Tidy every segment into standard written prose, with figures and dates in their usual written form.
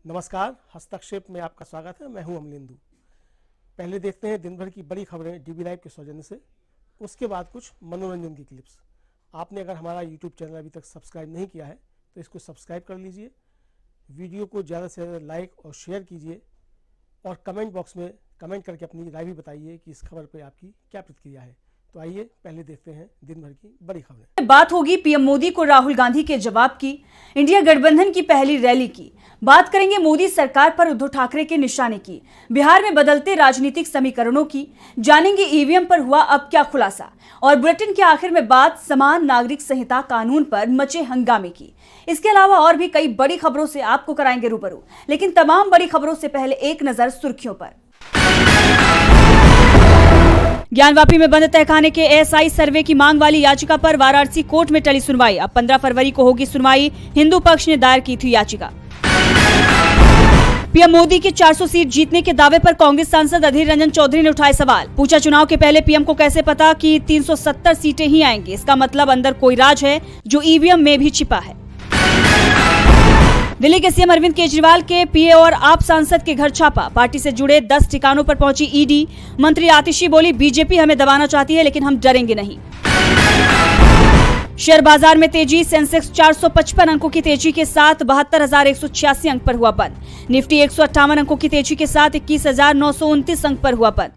नमस्कार, हस्तक्षेप में आपका स्वागत है। मैं हूं अमलेंदु। पहले देखते हैं दिन भर की बड़ी खबरें डीबी लाइव के सौजन्य से, उसके बाद कुछ मनोरंजन की क्लिप्स। आपने अगर हमारा यूट्यूब चैनल अभी तक सब्सक्राइब नहीं किया है तो इसको सब्सक्राइब कर लीजिए। वीडियो को ज़्यादा से ज़्यादा लाइक और शेयर कीजिए और कमेंट बॉक्स में कमेंट करके अपनी राय भी बताइए कि इस खबर पर आपकी क्या प्रतिक्रिया है। तो आइए पहले देखते हैं दिन भर की बड़ी खबरें। बात होगी पीएम मोदी को राहुल गांधी के जवाब की, इंडिया गठबंधन की पहली रैली की। बात करेंगे मोदी सरकार पर उद्धव ठाकरे के निशाने की, बिहार में बदलते राजनीतिक समीकरणों की, जानेंगे ईवीएम पर हुआ अब क्या खुलासा, और बुलेटिन के आखिर में बात समान नागरिक संहिता कानून पर मचे हंगामे की। इसके अलावा और भी कई बड़ी खबरों से आपको कराएंगे रूबरू, लेकिन तमाम बड़ी खबरों से पहले एक नजर सुर्खियों पर। ज्ञानवापी में बंद तहखाने के एएसआई सर्वे की मांग वाली याचिका पर वाराणसी कोर्ट में टली सुनवाई। अब 15 फरवरी को होगी सुनवाई। हिंदू पक्ष ने दायर की थी याचिका। पीएम मोदी के 400 सीट जीतने के दावे पर कांग्रेस सांसद अधीर रंजन चौधरी ने उठाए सवाल। पूछा, चुनाव के पहले पीएम को कैसे पता कि 370 सीटें ही आएंगी? इसका मतलब अंदर कोई राज है जो ईवीएम में भी छिपा है। दिल्ली के सीएम अरविंद केजरीवाल के पीए और आप सांसद के घर छापा। पार्टी से जुड़े 10 ठिकानों पर पहुंची ईडी। मंत्री आतिशी बोली, बीजेपी हमें दबाना चाहती है लेकिन हम डरेंगे नहीं। शेयर बाजार में तेजी, सेंसेक्स 455 अंकों की तेजी के साथ 72,186 अंक पर हुआ बंद। निफ्टी 158 अंकों की तेजी के साथ 21,929 अंक पर हुआ बंद।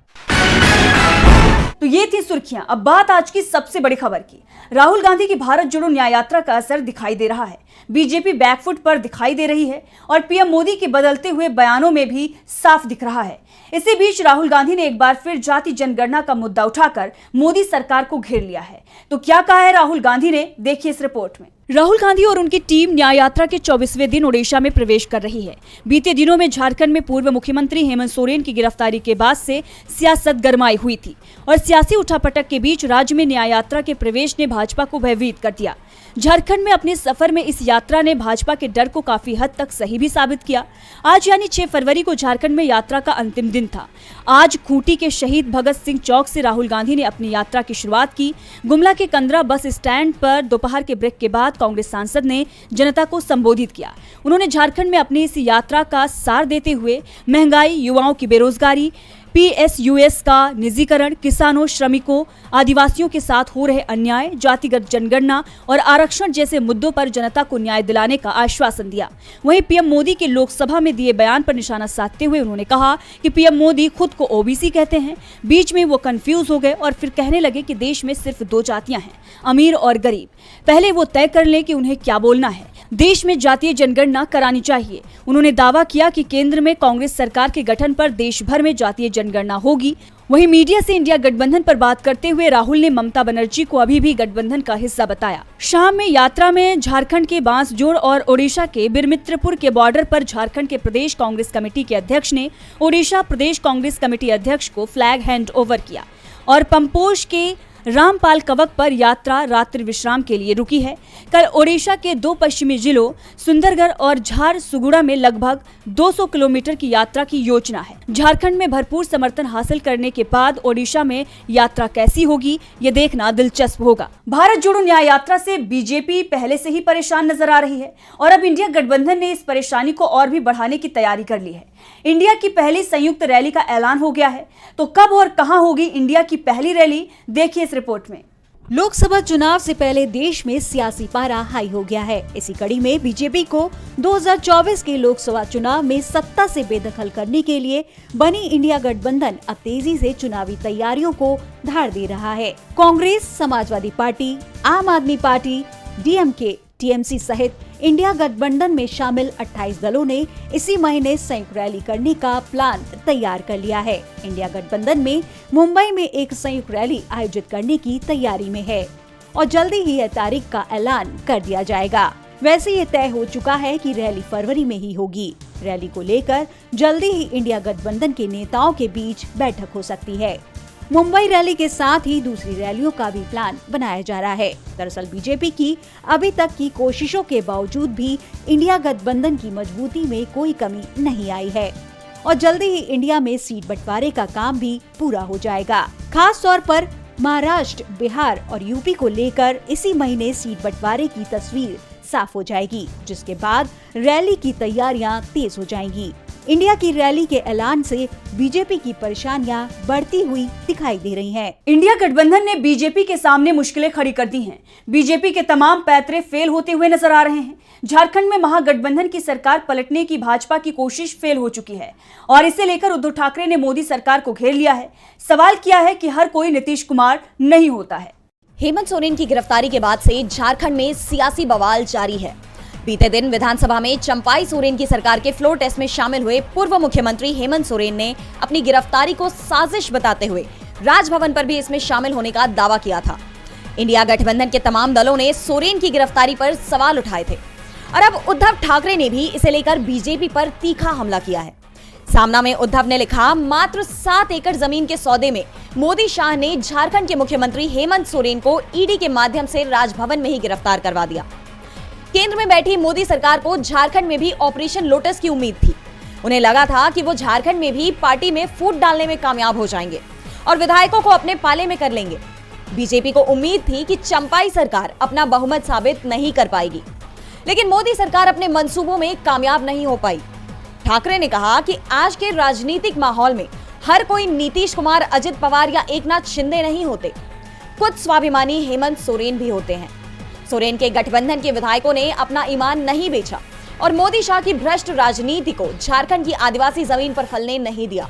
तो ये थी सुर्खियां। अब बात आज की सबसे बड़ी खबर की। राहुल गांधी की भारत जोड़ो न्याय यात्रा का असर दिखाई दे रहा है। बीजेपी बैकफुट पर दिखाई दे रही है और पीएम मोदी के बदलते हुए बयानों में भी साफ दिख रहा है। इसी बीच राहुल गांधी ने एक बार फिर जाति जनगणना का मुद्दा उठाकर मोदी सरकार को घेर लिया है। तो क्या कहा है राहुल गांधी ने, देखिए इस रिपोर्ट में। राहुल गांधी और उनकी टीम न्याय यात्रा के 24वें दिन ओडिशा में प्रवेश कर रही है। बीते दिनों में झारखंड में पूर्व मुख्यमंत्री हेमंत सोरेन की गिरफ्तारी के बाद से सियासत गरमाई हुई थी और सियासी उठापटक के बीच राज्य में न्याय यात्रा के प्रवेश ने भाजपा को भयभीत कर दिया। झारखंड में अपने सफर में इस यात्रा ने भाजपा के डर को काफी हद तक सही भी साबित किया। आज यानी 6 फरवरी को झारखंड में यात्रा का अंतिम दिन था। आज खूंटी के शहीद भगत सिंह चौक से राहुल गांधी ने अपनी यात्रा की शुरुआत की। गुमला के कंदरा बस स्टैंड पर दोपहर के ब्रेक के बाद कांग्रेस सांसद ने जनता को संबोधित किया। उन्होंने झारखंड में अपनी इस यात्रा का सार देते हुए महंगाई, युवाओं की बेरोजगारी, पीएसयूएस का निजीकरण, किसानों, श्रमिकों, आदिवासियों के साथ हो रहे अन्याय, जातिगत जनगणना और आरक्षण जैसे मुद्दों पर जनता को न्याय दिलाने का आश्वासन दिया। वहीं पीएम मोदी के लोकसभा में दिए बयान पर निशाना साधते हुए उन्होंने कहा कि पीएम मोदी खुद को ओबीसी कहते हैं। बीच में वो कंफ्यूज हो गए और फिर कहने लगे कि देश में सिर्फ 2 जातियां हैं, अमीर और गरीब। पहले वो तय कर लें कि उन्हें क्या बोलना है। देश में जातीय जनगणना करानी चाहिए। उन्होंने दावा किया कि केंद्र में कांग्रेस सरकार के गठन पर देश भर में जातीय जनगणना होगी। वहीं मीडिया से इंडिया गठबंधन पर बात करते हुए राहुल ने ममता बनर्जी को अभी भी गठबंधन का हिस्सा बताया। शाम में यात्रा में झारखंड के बांसजोड़ और ओडिशा के बिरमित्रपुर के बॉर्डर पर झारखंड के प्रदेश कांग्रेस कमेटी के अध्यक्ष ने ओडिशा प्रदेश कांग्रेस कमेटी अध्यक्ष को फ्लैग हैंड ओवर किया और पंपोश के रामपाल कवक पर यात्रा रात्रि विश्राम के लिए रुकी है। कल ओडिशा के 2 पश्चिमी जिलों सुंदरगढ़ और झारसुगुड़ा में लगभग 200 किलोमीटर की यात्रा की योजना है। झारखंड में भरपूर समर्थन हासिल करने के बाद ओडिशा में यात्रा कैसी होगी, ये देखना दिलचस्प होगा। भारत जोड़ो न्याय यात्रा से बीजेपी पहले से ही परेशान नजर आ रही है और अब इंडिया गठबंधन ने इस परेशानी को और भी बढ़ाने की तैयारी कर ली है। इंडिया की पहली संयुक्त रैली का ऐलान हो गया है। तो कब और कहां होगी इंडिया की पहली रैली, देखिए इस रिपोर्ट में। लोकसभा चुनाव से पहले देश में सियासी पारा हाई हो गया है। इसी कड़ी में बीजेपी को 2024 के लोकसभा चुनाव में सत्ता से बेदखल करने के लिए बनी इंडिया गठबंधन अब तेजी से चुनावी तैयारियों को धार दे रहा है। कांग्रेस, समाजवादी पार्टी, आम आदमी पार्टी, डीएमके, टीएमसी सहित इंडिया गठबंधन में शामिल 28 दलों ने इसी महीने संयुक्त रैली करने का प्लान तैयार कर लिया है। इंडिया गठबंधन में मुंबई में एक संयुक्त रैली आयोजित करने की तैयारी में है और जल्दी ही यह तारीख का ऐलान कर दिया जाएगा। वैसे ये तय हो चुका है कि रैली फरवरी में ही होगी। रैली को लेकर जल्दी ही इंडिया गठबंधन के नेताओं के बीच बैठक हो सकती है। मुंबई रैली के साथ ही दूसरी रैलियों का भी प्लान बनाया जा रहा है। दरअसल बीजेपी की अभी तक की कोशिशों के बावजूद भी इंडिया गठबंधन की मजबूती में कोई कमी नहीं आई है और जल्दी ही इंडिया में सीट बंटवारे का काम भी पूरा हो जाएगा। खास तौर पर महाराष्ट्र, बिहार और यूपी को लेकर इसी महीने सीट बंटवारे की तस्वीर साफ हो जाएगी, जिसके बाद रैली की तैयारियां तेज हो जाएंगी। इंडिया की रैली के ऐलान से बीजेपी की परेशानियां बढ़ती हुई दिखाई दे रही हैं। इंडिया गठबंधन ने बीजेपी के सामने मुश्किलें खड़ी कर दी हैं। बीजेपी के तमाम पैतरे फेल होते हुए नजर आ रहे हैं। झारखंड में महागठबंधन की सरकार पलटने की भाजपा की कोशिश फेल हो चुकी है और इसे लेकर उद्धव ठाकरे ने मोदी सरकार को घेर लिया है। सवाल किया है कि हर कोई नीतीश कुमार नहीं होता है। हेमंत सोरेन की गिरफ्तारी के बाद से झारखंड में सियासी बवाल जारी है। बीते दिन विधानसभा में चंपाई सोरेन की सरकार के फ्लोर टेस्ट में शामिल हुए पूर्व मुख्यमंत्री हेमंत सोरेन ने अपनी गिरफ्तारी को साजिश बताते हुए राजभवन पर भी इसमें शामिल होने का दावा किया था। इंडिया गठबंधन के तमाम दलों ने सोरेन की गिरफ्तारी पर सवाल उठाए थे और अब उद्धव ठाकरे ने भी इसे लेकर बीजेपी पर तीखा हमला किया है। सामना में उद्धव ने लिखा, मात्र 7 एकड़ जमीन के सौदे में मोदी शाह ने झारखंड के मुख्यमंत्री हेमंत सोरेन को ईडी के माध्यम से राजभवन में ही गिरफ्तार करवा दिया। केंद्र में बैठी मोदी सरकार को झारखंड में भी ऑपरेशन लोटस की उम्मीद थी। उन्हें लगा था कि वो झारखंड में भी पार्टी में फूट डालने में कामयाब हो जाएंगे और विधायकों को अपने पाले में कर लेंगे। बीजेपी को उम्मीद थी कि चंपाई सरकार अपना बहुमत साबित नहीं कर पाएगी, लेकिन मोदी सरकार अपने मंसूबों में कामयाब नहीं हो पाई। ठाकरे ने कहा कि आज के राजनीतिक माहौल में हर कोई नीतीश कुमार, अजित पवार या एकनाथ शिंदे नहीं होते, खुद स्वाभिमानी हेमंत सोरेन भी होते हैं। सोरेन के गठबंधन के विधायकों ने अपना ईमान नहीं बेचा और मोदी शाह की भ्रष्ट राजनीति को झारखंड की आदिवासी जमीन पर फलने नहीं दिया।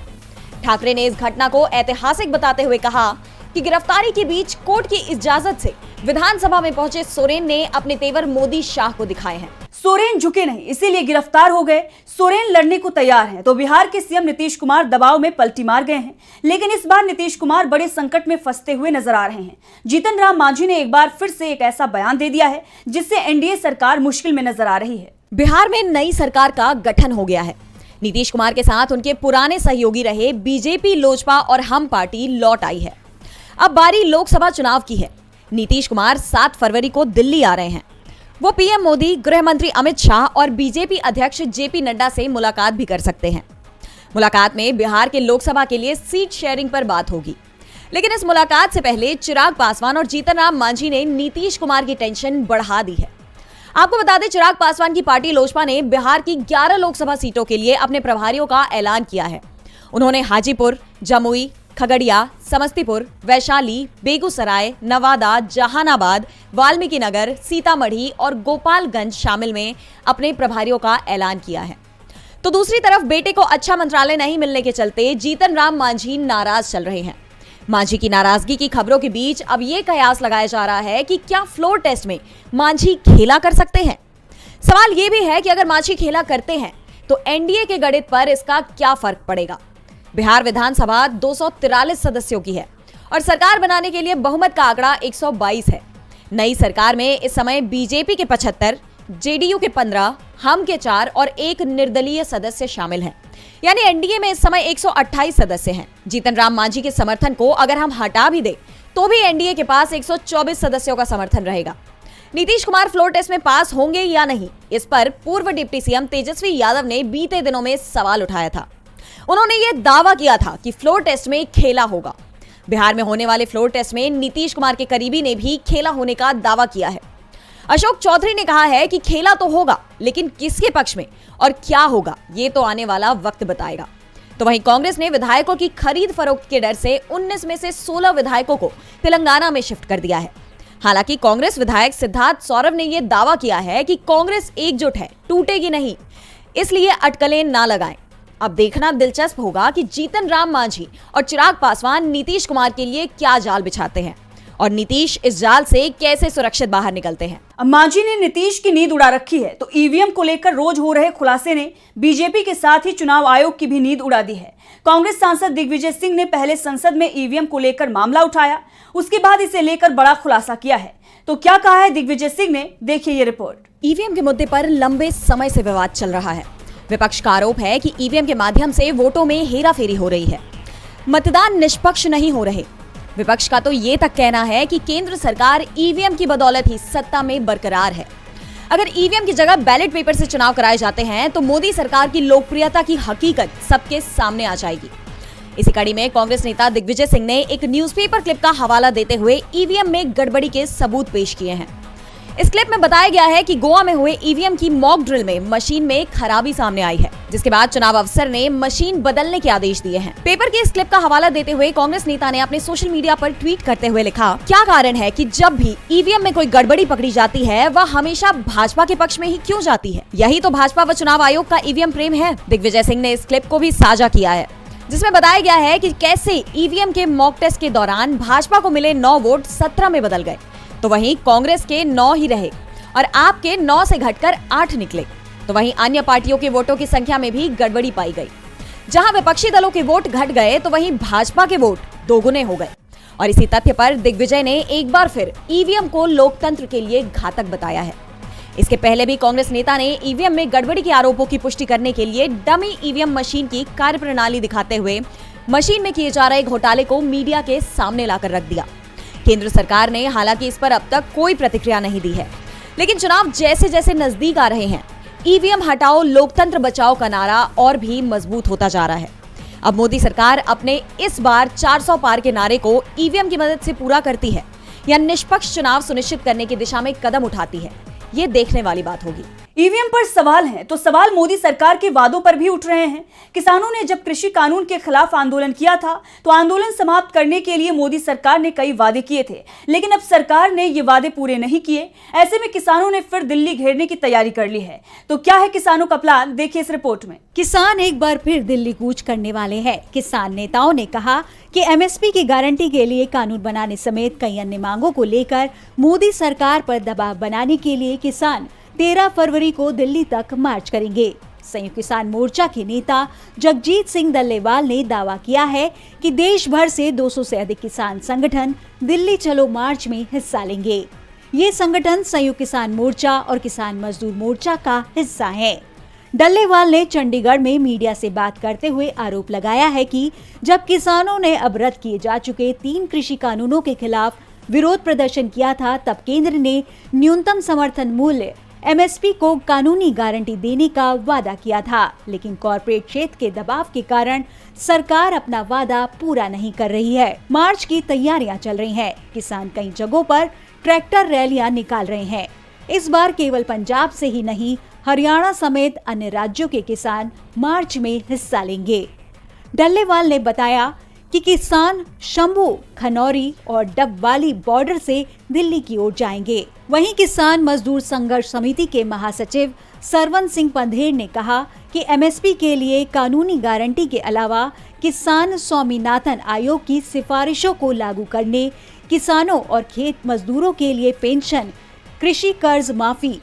ठाकरे ने इस घटना को ऐतिहासिक बताते हुए कहा कि गिरफ्तारी के बीच कोर्ट की इजाजत से विधानसभा में पहुंचे सोरेन ने अपने तेवर मोदी शाह को दिखाए हैं। सोरेन झुके नहीं, इसीलिए गिरफ्तार हो गए। सोरेन लड़ने को तैयार हैं, तो बिहार के सीएम नीतीश कुमार दबाव में पलटी मार गए हैं। लेकिन इस बार नीतीश कुमार बड़े संकट में फंसते हुए नजर आ रहे हैं। जीतन राम मांझी ने एक बार फिर से एक ऐसा बयान दे दिया है जिससे एनडीए सरकार मुश्किल में नजर आ रही है। बिहार में नई सरकार का गठन हो गया है। नीतीश कुमार के साथ उनके पुराने सहयोगी रहे बीजेपी, लोजपा और हम पार्टी लौट आई है। अब बारी लोकसभा चुनाव की है। नीतीश कुमार 7 फरवरी को दिल्ली आ रहे हैं। वो पीएम मोदी, गृह मंत्री अमित शाह और बीजेपी अध्यक्ष जेपी नड्डा से मुलाकात भी कर सकते हैं। मुलाकात में बिहार के लोकसभा के लिए सीट शेयरिंग पर बात होगी। लेकिन इस मुलाकात से पहले चिराग पासवान और जीतन राम मांझी ने नीतीश कुमार की टेंशन बढ़ा दी है। आपको बता दें, चिराग पासवान की पार्टी लोजपा ने बिहार की 11 लोकसभा सीटों के लिए अपने प्रभारियों का ऐलान किया है। उन्होंने हाजीपुर, जमुई, खगड़िया, समस्तीपुर, वैशाली, बेगूसराय, नवादा, जहानाबाद, वाल्मीकिनगर, सीतामढ़ी और गोपालगंज शामिल में अपने प्रभारियों का ऐलान किया है। तो दूसरी तरफ बेटे को अच्छा मंत्रालय नहीं मिलने के चलते जीतन राम मांझी नाराज चल रहे हैं। मांझी की नाराजगी की खबरों के बीच अब ये कयास लगाया जा रहा है कि क्या फ्लोर टेस्ट में मांझी खेला कर सकते हैं। सवाल ये भी है कि अगर मांझी खेला करते हैं तो एनडीए के गणित पर इसका क्या फर्क पड़ेगा। बिहार विधानसभा 243 सदस्यों की है और सरकार बनाने के लिए बहुमत का आंकड़ा 122 है। नई सरकार में इस समय बीजेपी के 75, जेडीयू के 15, हम के 4 और एक निर्दलीय सदस्य शामिल हैं। यानी एनडीए में इस समय 128 सदस्य हैं। जीतन राम मांझी के समर्थन को अगर हम हटा भी दें तो भी एनडीए के पास 124 सदस्यों का समर्थन रहेगा। नीतीश कुमार फ्लोर टेस्ट में पास होंगे या नहीं, इस पर पूर्व डिप्टी सीएम तेजस्वी यादव ने बीते दिनों में सवाल उठाया था। उन्होंने ये दावा किया था कि फ्लोर टेस्ट में खेला होगा। बिहार में होने वाले फ्लोर टेस्ट में नीतीश कुमार के करीबी ने भी खेला होने का दावा किया है। अशोक चौधरी ने कहा है कि खेला तो होगा, लेकिन किसके पक्ष में और क्या होगा ये तो आने वाला वक्त बताएगा। तो वहीं कांग्रेस ने विधायकों की खरीद फरोख्त के डर से 19 में से 16 विधायकों को तेलंगाना में शिफ्ट कर दिया है। हालांकि कांग्रेस विधायक सिद्धार्थ सौरभ ने यह दावा किया है कि कांग्रेस एकजुट है, टूटेगी नहीं, इसलिए अटकलें ना लगाएं। अब देखना दिलचस्प होगा कि जीतन राम मांझी और चिराग पासवान नीतीश कुमार के लिए क्या जाल बिछाते हैं और नीतीश इस जाल से कैसे सुरक्षित बाहर निकलते हैं। अब मांझी ने नीतीश की नींद उड़ा रखी है, तो ईवीएम को लेकर रोज हो रहे खुलासे ने बीजेपी के साथ ही चुनाव आयोग की भी नींद उड़ा दी है। कांग्रेस सांसद दिग्विजय सिंह ने पहले संसद में ईवीएम को लेकर मामला उठाया, उसके बाद इसे लेकर बड़ा खुलासा किया है। तो क्या कहा है दिग्विजय सिंह ने, देखिए ये रिपोर्ट। ईवीएम के मुद्दे पर लंबे समय से विवाद चल रहा है। विपक्ष का आरोप है कि ईवीएम के माध्यम से वोटों में हेराफेरी हो रही है, मतदान निष्पक्ष नहीं हो रहे। विपक्ष का तो ये तक कहना है कि केंद्र सरकार ईवीएम की बदौलत ही सत्ता में बरकरार है। अगर ईवीएम की जगह बैलेट पेपर से चुनाव कराए जाते हैं तो मोदी सरकार की लोकप्रियता की हकीकत सबके सामने आ जाएगी। इसी कड़ी में कांग्रेस नेता दिग्विजय सिंह ने एक न्यूज़पेपर क्लिप का हवाला देते हुए ईवीएम में गड़बड़ी के सबूत पेश किए हैं। इस क्लिप में बताया गया है कि गोवा में हुए ईवीएम की मॉक ड्रिल में मशीन में खराबी सामने आई है, जिसके बाद चुनाव अफसर ने मशीन बदलने के आदेश दिए हैं। पेपर के इस क्लिप का हवाला देते हुए कांग्रेस नेता ने अपने सोशल मीडिया पर ट्वीट करते हुए लिखा, क्या कारण है कि जब भी ईवीएम में कोई गड़बड़ी पकड़ी जाती है वह हमेशा भाजपा के पक्ष में ही क्यों जाती है? यही तो भाजपा व चुनाव आयोग का ईवीएम प्रेम है। दिग्विजय सिंह ने इस क्लिप को भी साझा किया है, जिसमें बताया गया है कि कैसे ईवीएम के मॉक टेस्ट के दौरान भाजपा को मिले 9 वोट 17 में बदल गए, तो वहीं कांग्रेस के 9 ही रहे और आपके 9 से घटकर 8 निकले। तो वहीं अन्य पार्टियों के वोटों की संख्या में भी गड़बड़ी पाई गई। जहां विपक्षी दलों के वोट घट गए तो वहीं भाजपा के वोट दोगुने हो गए। और इसी तथ्य पर दिग्विजय ने एक बार फिर ईवीएम को लोकतंत्र के लिए घातक बताया है। इसके पहले भी कांग्रेस नेता ने ईवीएम में गड़बड़ी के आरोपों की पुष्टि करने के लिए डमी ईवीएम मशीन की कार्यप्रणाली दिखाते हुए मशीन में किए जा रहे घोटाले को मीडिया के सामने लाकर रख दिया। केंद्र सरकार ने हालांकि इस पर अब तक कोई प्रतिक्रिया नहीं दी है, लेकिन चुनाव जैसे जैसे नजदीक आ रहे हैं, ईवीएम हटाओ लोकतंत्र बचाओ का नारा और भी मजबूत होता जा रहा है। अब मोदी सरकार अपने इस बार 400 पार के नारे को ईवीएम की मदद से पूरा करती है या निष्पक्ष चुनाव सुनिश्चित करने की दिशा में कदम उठाती है, ये देखने वाली बात होगी। ईवीएम पर सवाल हैं, तो सवाल मोदी सरकार के वादों पर भी उठ रहे हैं। किसानों ने जब कृषि कानून के खिलाफ आंदोलन किया था तो आंदोलन समाप्त करने के लिए मोदी सरकार ने कई वादे किए थे, लेकिन अब सरकार ने ये वादे पूरे नहीं किए। ऐसे में किसानों ने फिर दिल्ली घेरने की तैयारी कर ली है। तो क्या है किसानों का प्लान, देखिए इस रिपोर्ट में। किसान एक बार फिर दिल्ली कूच करने वाले हैं। किसान नेताओं ने कहा कि एमएसपी की गारंटी के लिए कानून बनाने समेत कई अन्य मांगों को लेकर मोदी सरकार पर दबाव बनाने के लिए किसान 13 फरवरी को दिल्ली तक मार्च करेंगे। संयुक्त किसान मोर्चा के नेता जगजीत सिंह डल्लेवाल ने दावा किया है कि देश भर से 200 से अधिक किसान संगठन दिल्ली चलो मार्च में हिस्सा लेंगे। ये संगठन संयुक्त किसान मोर्चा और किसान मजदूर मोर्चा का हिस्सा है। डल्लेवाल ने चंडीगढ़ में मीडिया से बात करते हुए आरोप लगाया है कि जब किसानों ने अब रद्द किए जा चुके 3 कृषि कानूनों के खिलाफ विरोध प्रदर्शन किया था, तब केंद्र ने न्यूनतम समर्थन मूल्य एमएसपी को कानूनी गारंटी देने का वादा किया था, लेकिन कॉर्पोरेट क्षेत्र के दबाव के कारण सरकार अपना वादा पूरा नहीं कर रही है। मार्च की तैयारियां चल रही हैं। किसान कई जगहों पर ट्रैक्टर रैलियां निकाल रहे हैं। इस बार केवल पंजाब से ही नहीं, हरियाणा समेत अन्य राज्यों के किसान मार्च में हिस्सा लेंगे। डल्लेवाल ने बताया कि किसान शंभू, खनौरी और डबवाली बॉर्डर से दिल्ली की ओर जाएंगे। वहीं किसान मजदूर संघर्ष समिति के महासचिव सरवन सिंह पंधेर ने कहा कि एमएसपी के लिए कानूनी गारंटी के अलावा किसान स्वामीनाथन आयोग की सिफारिशों को लागू करने, किसानों और खेत मजदूरों के लिए पेंशन, कृषि कर्ज माफी,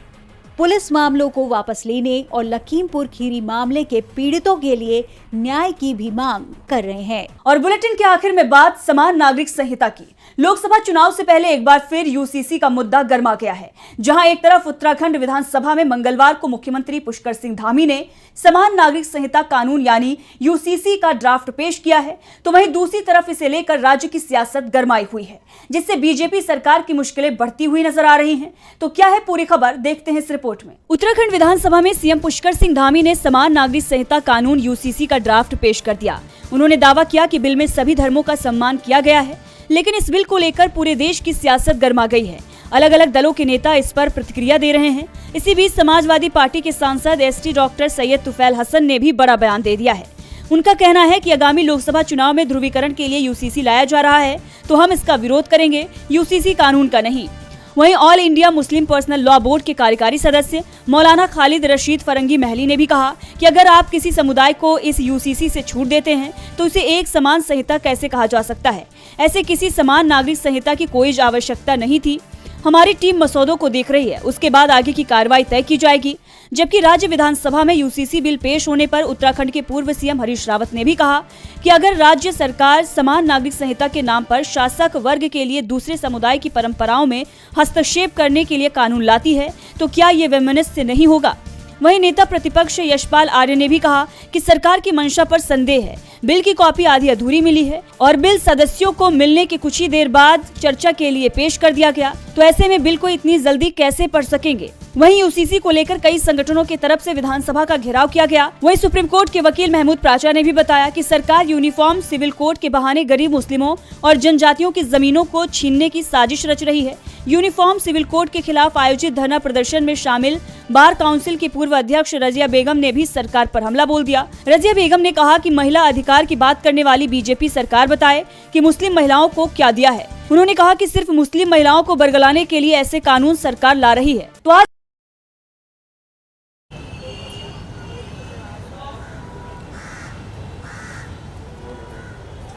पुलिस मामलों को वापस लेने और लखीमपुर खीरी मामले के पीड़ितों के लिए न्याय की भी मांग कर रहे हैं। और बुलेटिन के आखिर में बात समान नागरिक संहिता की। लोकसभा चुनाव से पहले एक बार फिर यूसीसी का मुद्दा गर्मा गया है, जहां एक तरफ उत्तराखंड विधानसभा में मंगलवार को मुख्यमंत्री पुष्कर सिंह धामी ने समान नागरिक संहिता कानून यानी यूसीसी का ड्राफ्ट पेश किया है, तो वहीं दूसरी तरफ इसे लेकर राज्य की सियासत गरमाई हुई है, जिससे बीजेपी सरकार की मुश्किलें बढ़ती हुई नजर आ रही हैं। तो क्या है पूरी खबर, देखते हैं इस रिपोर्ट में। उत्तराखंड विधानसभा में सीएम पुष्कर सिंह धामी ने समान नागरिक संहिता कानून यूसीसी का ड्राफ्ट पेश कर दिया। उन्होंने दावा किया कि बिल में सभी धर्मों का सम्मान किया गया है, लेकिन इस बिल को लेकर पूरे देश की सियासत गर्मा गई है। अलग अलग दलों के नेता इस पर प्रतिक्रिया दे रहे हैं। इसी बीच समाजवादी पार्टी के सांसद एसटी डॉक्टर सैयद तुफैल हसन ने भी बड़ा बयान दे दिया है। उनका कहना है कि आगामी लोकसभा चुनाव में ध्रुवीकरण के लिए यूसीसी लाया जा रहा है, तो हम इसका विरोध करेंगे, यूसीसी कानून का नहीं। वहीं all India Muslim personal law board के कार्यकारी सदस्य मौलाना खालिद रशीद फरंगी महली ने भी कहा कि अगर आप किसी समुदाय को इस यूसीसी से छूट देते हैं तो इसे एक समान संहिता कैसे कहा जा सकता है। ऐसे किसी समान नागरिक संहिता की कोई आवश्यकता नहीं थी। हमारी टीम मसौदों को देख रही है, उसके बाद आगे की कार्रवाई तय की जाएगी। जबकि राज्य विधानसभा में यूसीसी बिल पेश होने पर उत्तराखंड के पूर्व सीएम हरीश रावत ने भी कहा कि अगर राज्य सरकार समान नागरिक संहिता के नाम पर शासक वर्ग के लिए दूसरे समुदाय की परंपराओं में हस्तक्षेप करने के लिए कानून लाती है तो क्या ये वैमनस्य नहीं होगा। वहीं नेता प्रतिपक्ष यशपाल आर्य ने भी कहा कि सरकार की मंशा पर संदेह है। बिल की कॉपी आधी अधूरी मिली है और बिल सदस्यों को मिलने के कुछ ही देर बाद चर्चा के लिए पेश कर दिया गया, तो ऐसे में बिल को इतनी जल्दी कैसे पढ़ सकेंगे। वहीं यूसीसी को लेकर कई संगठनों की तरफ से विधानसभा का घेराव किया गया। वहीं सुप्रीम कोर्ट के वकील महमूद प्राचा ने भी बताया कि सरकार यूनिफॉर्म सिविल कोड के बहाने गरीब मुस्लिमों और जनजातियों की जमीनों को छीनने की साजिश रच रही है। यूनिफॉर्म सिविल कोड के खिलाफ आयोजित धरना प्रदर्शन में शामिल बार काउंसिल की पूर्व अध्यक्ष रजिया बेगम ने भी सरकार पर हमला बोल दिया। रजिया बेगम ने कहा कि महिला अधिकार की बात करने वाली बीजेपी सरकार बताए कि मुस्लिम महिलाओं को क्या दिया है। उन्होंने कहा कि सिर्फ मुस्लिम महिलाओं को बरगलाने के लिए ऐसे कानून सरकार ला रही है। तो आज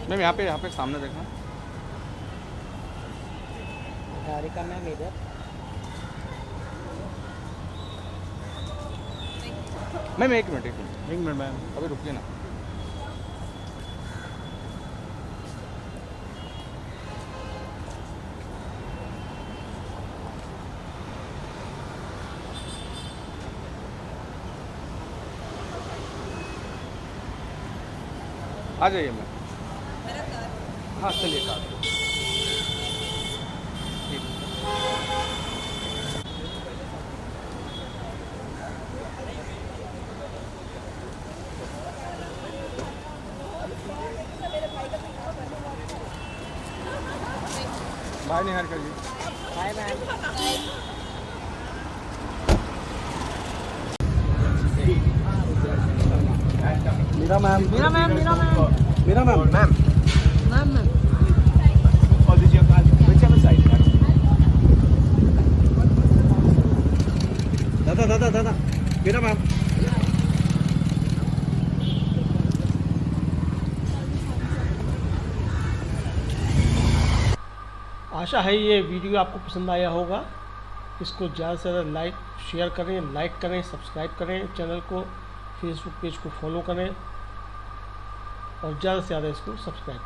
मैम यहाँ पे सामने देखना। मैम इधर मैम एक मिनट मैम अभी रुकिए ना। आ जाइए मैम। हाँ चलिए कार ठीक। बाय निहार कर जी। हाय मैम मेरा मैम दादा मेरा मैम। आशा है ये वीडियो आपको पसंद आया होगा। इसको ज़्यादा से ज़्यादा शेयर करें, लाइक करें, सब्सक्राइब करें, चैनल को फेसबुक पेज को फॉलो करें और ज़्यादा से ज़्यादा इसको सब्सक्राइब